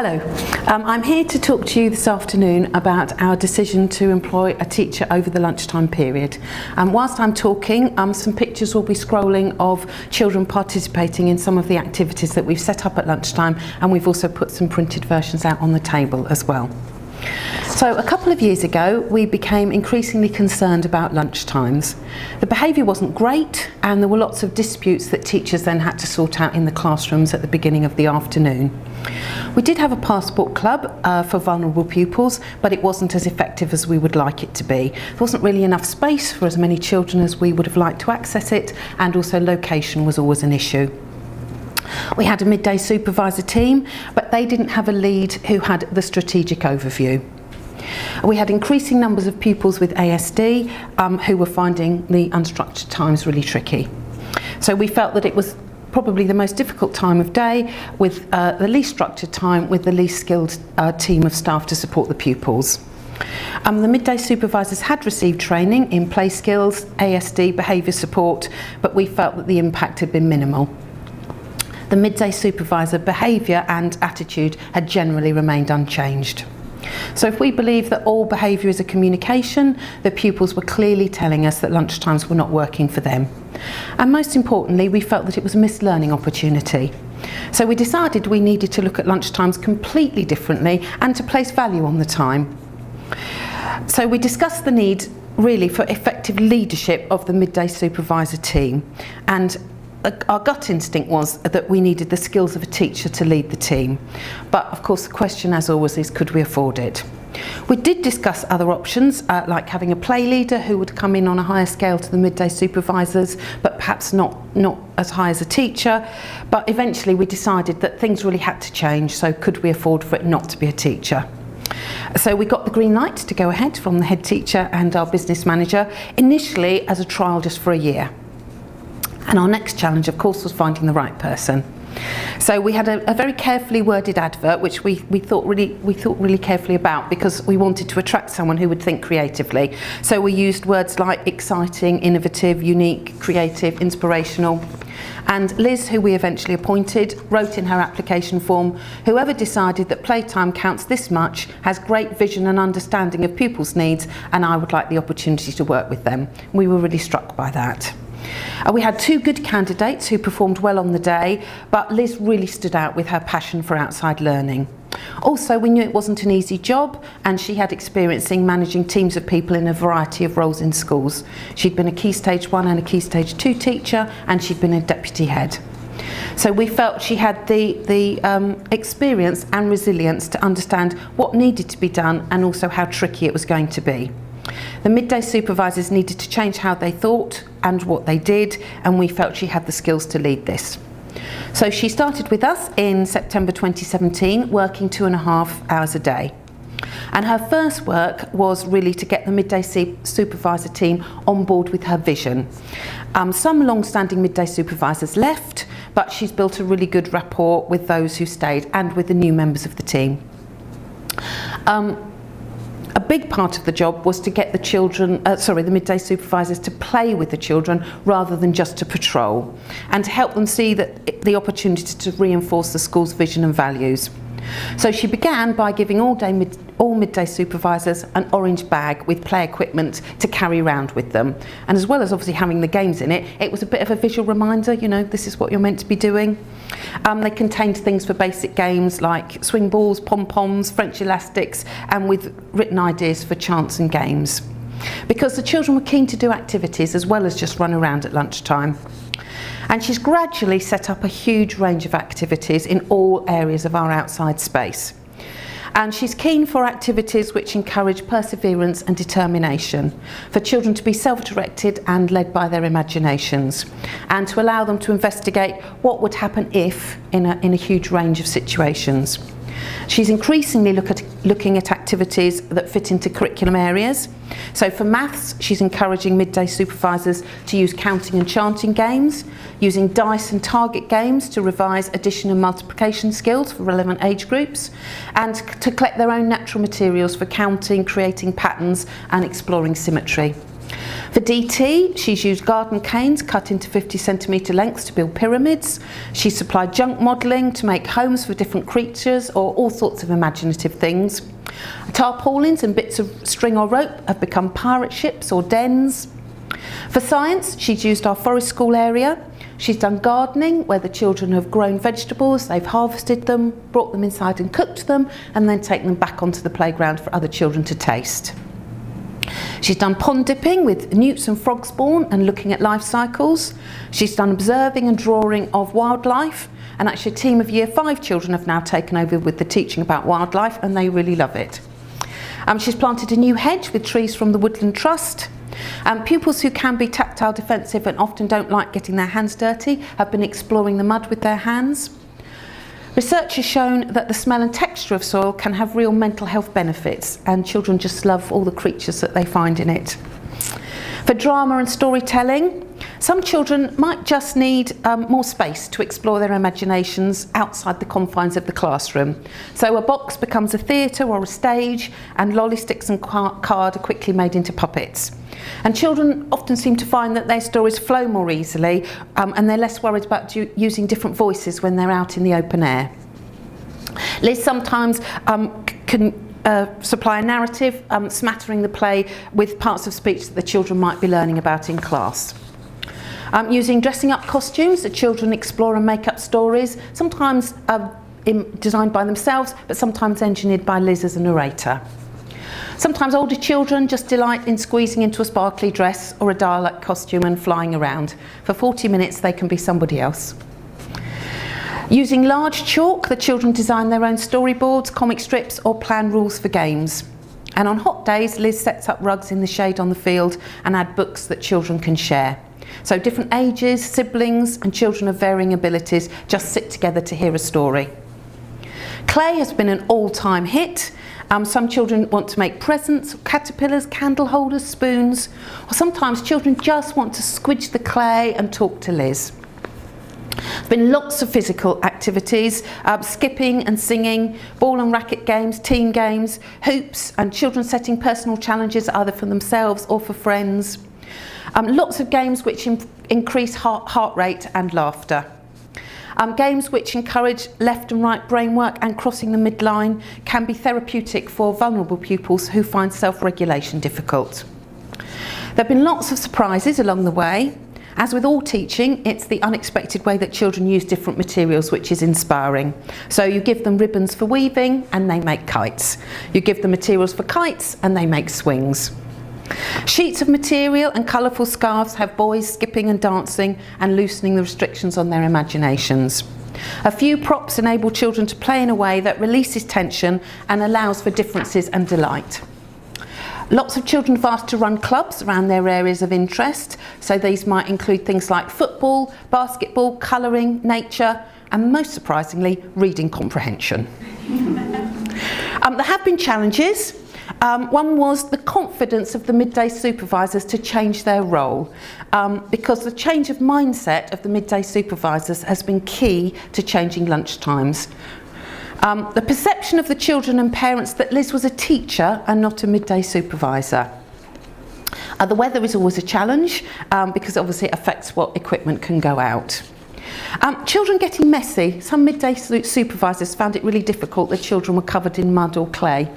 Hello, I'm here to talk to you this afternoon about our decision to employ a teacher over the lunchtime period. Whilst I'm talking, some pictures will be scrolling of children participating in some of the activities that we've set up at lunchtime, and we've also put some printed versions out on the table as well. So a couple of years ago we became increasingly concerned about lunchtimes. The behaviour wasn't great and there were lots of disputes that teachers then had to sort out in the classrooms at the beginning of the afternoon. We did have a passport club for vulnerable pupils, but it wasn't as effective as we would like it to be. There wasn't really enough space for as many children as we would have liked to access it, and also location was always an issue. We had a midday supervisor team, but they didn't have a lead who had the strategic overview. We had increasing numbers of pupils with ASD who were finding the unstructured times really tricky. So we felt that it was probably the most difficult time of day, with the least structured time, with the least skilled team of staff to support the pupils. The midday supervisors had received training in play skills, ASD, behaviour support, but we felt that the impact had been minimal. The midday supervisor behaviour and attitude had generally remained unchanged. So if we believe that all behaviour is a communication, the pupils were clearly telling us that lunchtimes were not working for them. And most importantly, we felt that it was a missed learning opportunity. So we decided we needed to look at lunchtimes completely differently and to place value on the time. So we discussed the need really for effective leadership of the midday supervisor team, and our gut instinct was that we needed the skills of a teacher to lead the team. But of course the question, as always, is could we afford it? We did discuss other options, like having a play leader who would come in on a higher scale to the midday supervisors, but perhaps not as high as a teacher. But eventually we decided that things really had to change, so could we afford for it not to be a teacher? So we got the green light to go ahead from the head teacher and our business manager, initially as a trial just for a year. And our next challenge, of course, was finding the right person. So we had a very carefully worded advert, which we thought really carefully about, because we wanted to attract someone who would think creatively. So we used words like exciting, innovative, unique, creative, inspirational. And Liz, who we eventually appointed, wrote in her application form, "Whoever decided that playtime counts this much has great vision and understanding of pupils' needs, and I would like the opportunity to work with them." We were really struck by that. We had two good candidates who performed well on the day, but Liz really stood out with her passion for outside learning. Also, we knew it wasn't an easy job, and she had experience in managing teams of people in a variety of roles in schools. She'd been a Key Stage 1 and a Key Stage 2 teacher, and she'd been a deputy head. So we felt she had the experience and resilience to understand what needed to be done and also how tricky it was going to be. The midday supervisors needed to change how they thought and what they did, and we felt she had the skills to lead this. So she started with us in September 2017, working 2.5 hours a day. And her first work was really to get the midday supervisor team on board with her vision. Some long-standing midday supervisors left, but she's built a really good rapport with those who stayed and with the new members of the team. A big part of the job was to get the midday supervisors to play with the children rather than just to patrol, and to help them see that the opportunity to reinforce the school's vision and values. So she began by giving all midday supervisors an orange bag with play equipment to carry around with them. And as well as obviously having the games in it, it was a bit of a visual reminder, you know, this is what you're meant to be doing. They contained things for basic games like swing balls, pom-poms, French elastics, and with written ideas for chants and games. Because the children were keen to do activities as well as just run around at lunchtime. And she's gradually set up a huge range of activities in all areas of our outside space. And she's keen for activities which encourage perseverance and determination, for children to be self-directed and led by their imaginations, and to allow them to investigate what would happen if in a huge range of situations. She's increasingly looking at activities that fit into curriculum areas. So for maths, she's encouraging midday supervisors to use counting and chanting games, using dice and target games to revise addition and multiplication skills for relevant age groups, and to collect their own natural materials for counting, creating patterns and exploring symmetry. For DT, she's used garden canes cut into 50cm lengths to build pyramids. She's supplied junk modelling to make homes for different creatures or all sorts of imaginative things. Tarpaulins and bits of string or rope have become pirate ships or dens. For science, she's used our forest school area. She's done gardening, where the children have grown vegetables, they've harvested them, brought them inside and cooked them, and then taken them back onto the playground for other children to taste. She's done pond dipping with newts and frog spawn and looking at life cycles. She's done observing and drawing of wildlife, and actually a team of Year 5 children have now taken over with the teaching about wildlife, and they really love it. She's planted a new hedge with trees from the Woodland Trust. Pupils who can be tactile defensive and often don't like getting their hands dirty have been exploring the mud with their hands. Research has shown that the smell and texture of soil can have real mental health benefits, and children just love all the creatures that they find in it. For drama and storytelling, some children might just need more space to explore their imaginations outside the confines of the classroom. So a box becomes a theatre or a stage, and lolly sticks and card are quickly made into puppets. And children often seem to find that their stories flow more easily, and they're less worried about using different voices when they're out in the open air. Liz sometimes can supply a narrative, smattering the play with parts of speech that the children might be learning about in class. Using dressing up costumes, the children explore and make up stories, sometimes designed by themselves, but sometimes engineered by Liz as a narrator. Sometimes older children just delight in squeezing into a sparkly dress or a dialect costume and flying around. For 40 minutes they can be somebody else. Using large chalk, the children design their own storyboards, comic strips or plan rules for games. And on hot days, Liz sets up rugs in the shade on the field and add books that children can share. So different ages, siblings and children of varying abilities just sit together to hear a story. Clay has been an all-time hit. Some children want to make presents, caterpillars, candle holders, spoons, or sometimes children just want to squidge the clay and talk to Liz. There's been lots of physical activities, skipping and singing, ball and racket games, team games, hoops, and children setting personal challenges either for themselves or for friends. Lots of games which increase heart rate and laughter. Games which encourage left and right brain work and crossing the midline can be therapeutic for vulnerable pupils who find self-regulation difficult. There have been lots of surprises along the way. As with all teaching, it's the unexpected way that children use different materials which is inspiring. So you give them ribbons for weaving and they make kites. You give them materials for kites and they make swings. Sheets of material and colourful scarves have boys skipping and dancing and loosening the restrictions on their imaginations. A few props enable children to play in a way that releases tension and allows for differences and delight. Lots of children have asked to run clubs around their areas of interest, so these might include things like football, basketball, colouring, nature, and most surprisingly, reading comprehension. There have been challenges. One was the confidence of the midday supervisors to change their role, because the change of mindset of the midday supervisors has been key to changing lunchtimes. The perception of the children and parents that Liz was a teacher and not a midday supervisor. The weather is always a challenge, because obviously it affects what equipment can go out. Children getting messy. Some midday supervisors found it really difficult that children were covered in mud or clay.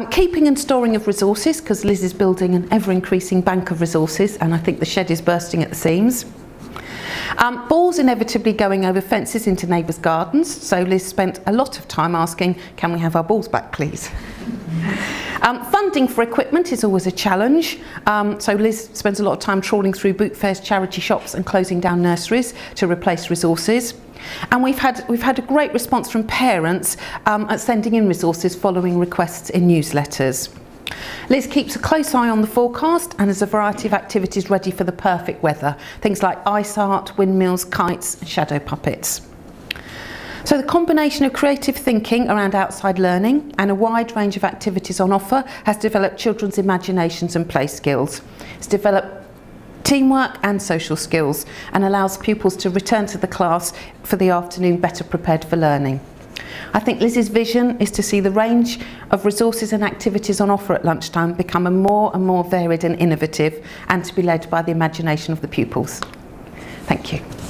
Keeping and storing of resources, because Liz is building an ever-increasing bank of resources and I think the shed is bursting at the seams. Balls inevitably going over fences into neighbours' gardens, so Liz spent a lot of time asking, can we have our balls back please? Funding for equipment is always a challenge, so Liz spends a lot of time trawling through boot fairs, charity shops and closing down nurseries to replace resources. And we've had a great response from parents at sending in resources following requests in newsletters. Liz keeps a close eye on the forecast and has a variety of activities ready for the perfect weather, things like ice art, windmills, kites and shadow puppets. So the combination of creative thinking around outside learning and a wide range of activities on offer has developed children's imaginations and play skills. It's developed teamwork and social skills and allows pupils to return to the class for the afternoon better prepared for learning. I think Liz's vision is to see the range of resources and activities on offer at lunchtime become more and more varied and innovative, and to be led by the imagination of the pupils. Thank you.